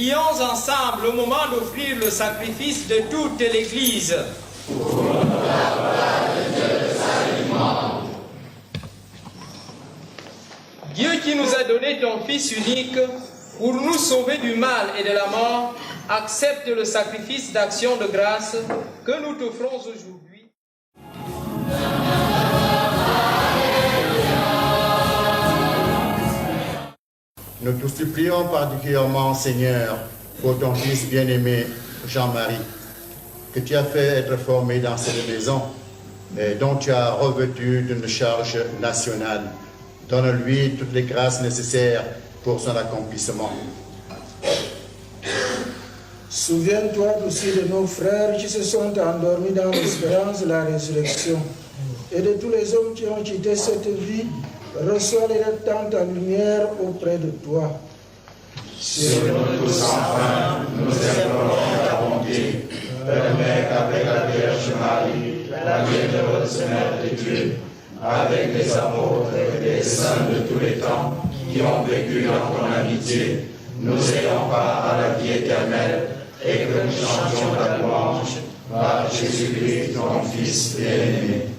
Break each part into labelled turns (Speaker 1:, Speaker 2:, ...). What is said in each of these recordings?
Speaker 1: Prions ensemble au moment d'offrir le sacrifice de toute l'Église. Dieu qui nous a donné ton Fils unique pour nous sauver du mal et de la mort, accepte le sacrifice d'action de grâce que nous t'offrons aujourd'hui.
Speaker 2: Nous te supplions particulièrement, Seigneur, pour ton Fils bien-aimé, Jean-Marie, que tu as fait être formé dans cette maison et dont tu as revêtu d'une charge nationale. Donne-lui toutes les grâces nécessaires pour son accomplissement.
Speaker 3: Souviens-toi aussi de nos frères qui se sont endormis dans l'espérance de la résurrection et de tous les hommes qui ont quitté cette vie. Reçois-les dans ta lumière auprès de toi.
Speaker 4: Sur nous tous enfin, nous implorons ta bonté. Permets qu'avec la Vierge Marie, la bienheureuse Mère de Dieu, avec les apôtres et les saints de tous les temps qui ont vécu dans ton amitié, nous ayons part à la vie éternelle et que nous chantions ta louange par Jésus-Christ, ton Fils bien-aimé.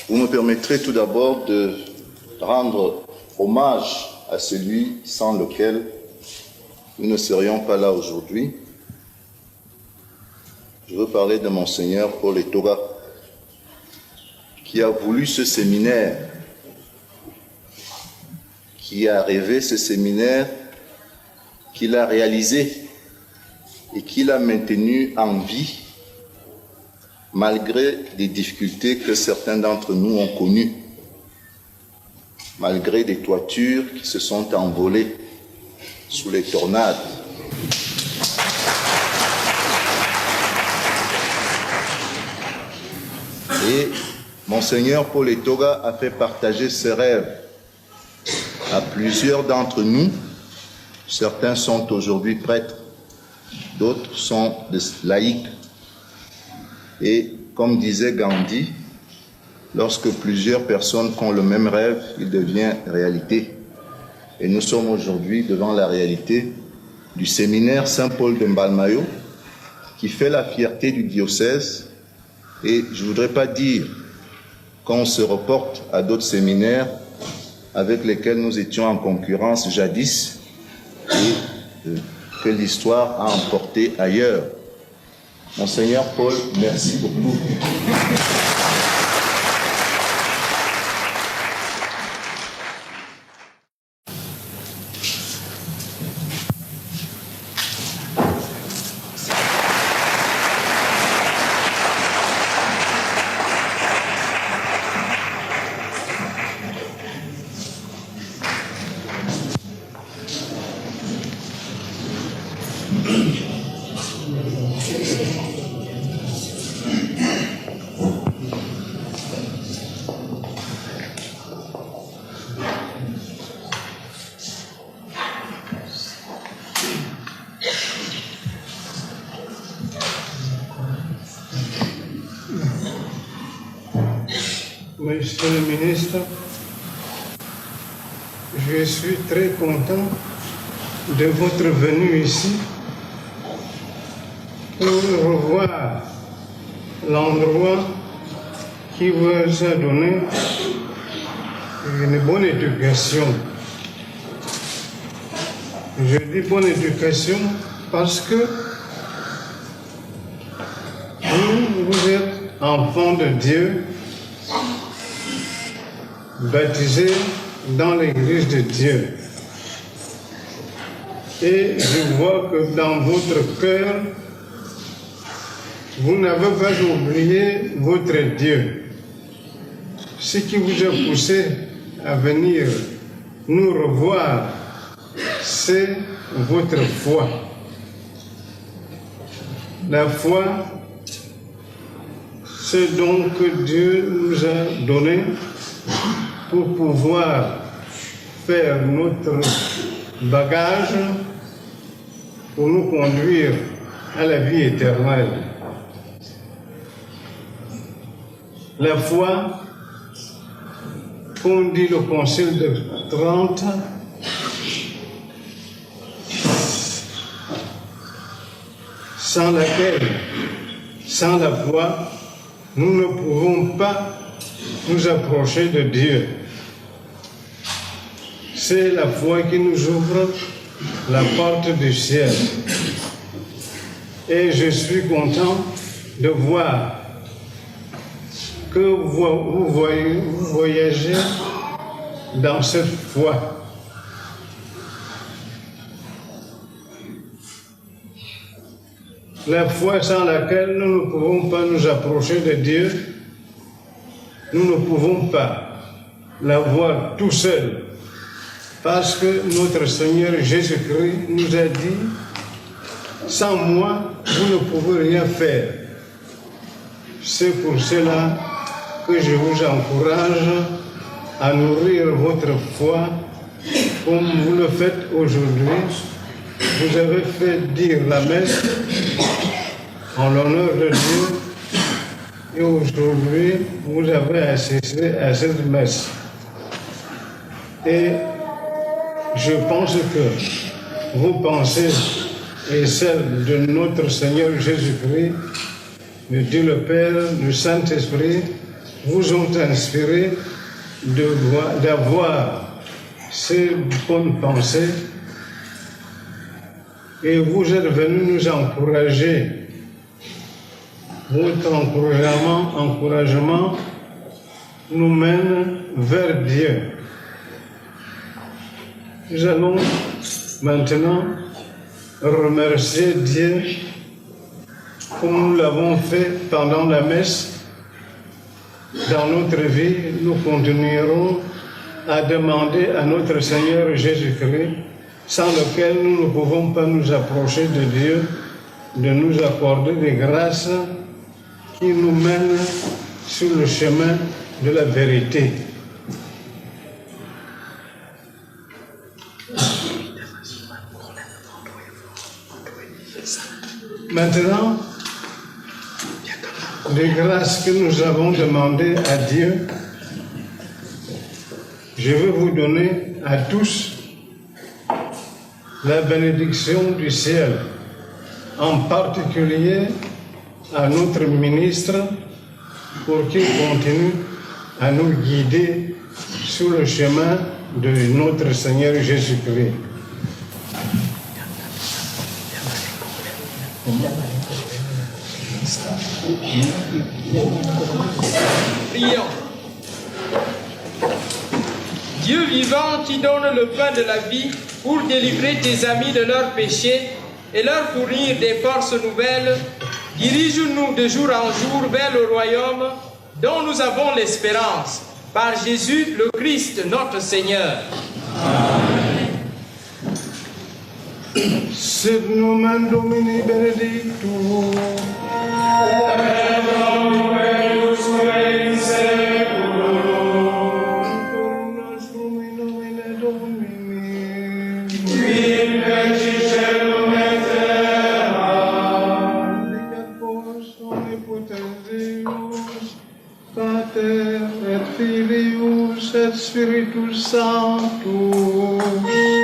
Speaker 5: Vous me permettrez tout d'abord de rendre hommage à celui sans lequel nous ne serions pas là aujourd'hui. Je veux parler de Monseigneur Paul Etoga, qui a voulu ce séminaire, qui a rêvé ce séminaire, qui l'a réalisé et qui l'a maintenu en vie malgré les difficultés que certains d'entre nous ont connues, malgré des toitures qui se sont envolées sous les tornades. Et Monseigneur Paul Etoga a fait partager ses rêves à plusieurs d'entre nous. Certains sont aujourd'hui prêtres, d'autres sont des laïcs. Et comme disait Gandhi, lorsque plusieurs personnes font le même rêve, il devient réalité. Et nous sommes aujourd'hui devant la réalité du séminaire Saint-Paul de Mbalmayo, qui fait la fierté du diocèse. Et je ne voudrais pas dire qu'on se reporte à d'autres séminaires avec lesquels nous étions en concurrence jadis et que l'histoire a emporté ailleurs. Monseigneur Paul, merci beaucoup.
Speaker 3: Monsieur le ministre, je suis très content de votre venue ici pour revoir l'endroit qui vous a donné une bonne éducation. Je dis bonne éducation parce que vous êtes enfant de Dieu, baptisé dans l'église de Dieu. Et je vois que dans votre cœur, vous n'avez pas oublié votre Dieu. Ce qui vous a poussé à venir nous revoir, c'est votre foi. La foi, c'est donc que Dieu nous a donné pour pouvoir faire notre bagage pour nous conduire à la vie éternelle. La foi, comme dit le Concile de Trente, sans laquelle, sans la foi, nous ne pouvons pas nous approcher de Dieu. C'est la foi qui nous ouvre la porte du ciel. Et je suis content de voir que vous voyagez dans cette foi. La foi sans laquelle nous ne pouvons pas nous approcher de Dieu, nous ne pouvons pas la voir tout seul. Parce que notre Seigneur Jésus-Christ nous a dit, sans moi, vous ne pouvez rien faire. C'est pour cela que je vous encourage à nourrir votre foi comme vous le faites aujourd'hui. Vous avez fait dire la messe en l'honneur de Dieu et aujourd'hui vous avez assisté à cette messe. Et je pense que vos pensées et celles de notre Seigneur Jésus-Christ, de Dieu le Père, du Saint-Esprit, vous ont inspiré d'avoir ces bonnes pensées et vous êtes venus nous encourager. Votre encouragement nous mène vers Dieu. Nous allons maintenant remercier Dieu comme nous l'avons fait pendant la messe. Dans notre vie, nous continuerons à demander à notre Seigneur Jésus-Christ, sans lequel nous ne pouvons pas nous approcher de Dieu, de nous accorder des grâces qui nous mènent sur le chemin de la vérité. Maintenant, les grâces que nous avons demandées à Dieu, je vais vous donner à tous la bénédiction du ciel, en particulier à notre ministre, pour qu'il continue à nous guider sur le chemin de notre Seigneur Jésus-Christ.
Speaker 1: Prions. Dieu vivant qui donne le pain de la vie pour délivrer tes amis de leurs péchés et leur fournir des forces nouvelles, dirige-nous de jour en jour vers le royaume dont nous avons l'espérance, par Jésus le Christ notre Seigneur.
Speaker 3: Amen. Sit nomen Domini benedictus. Pater et Filius et Spiritus Sanctus.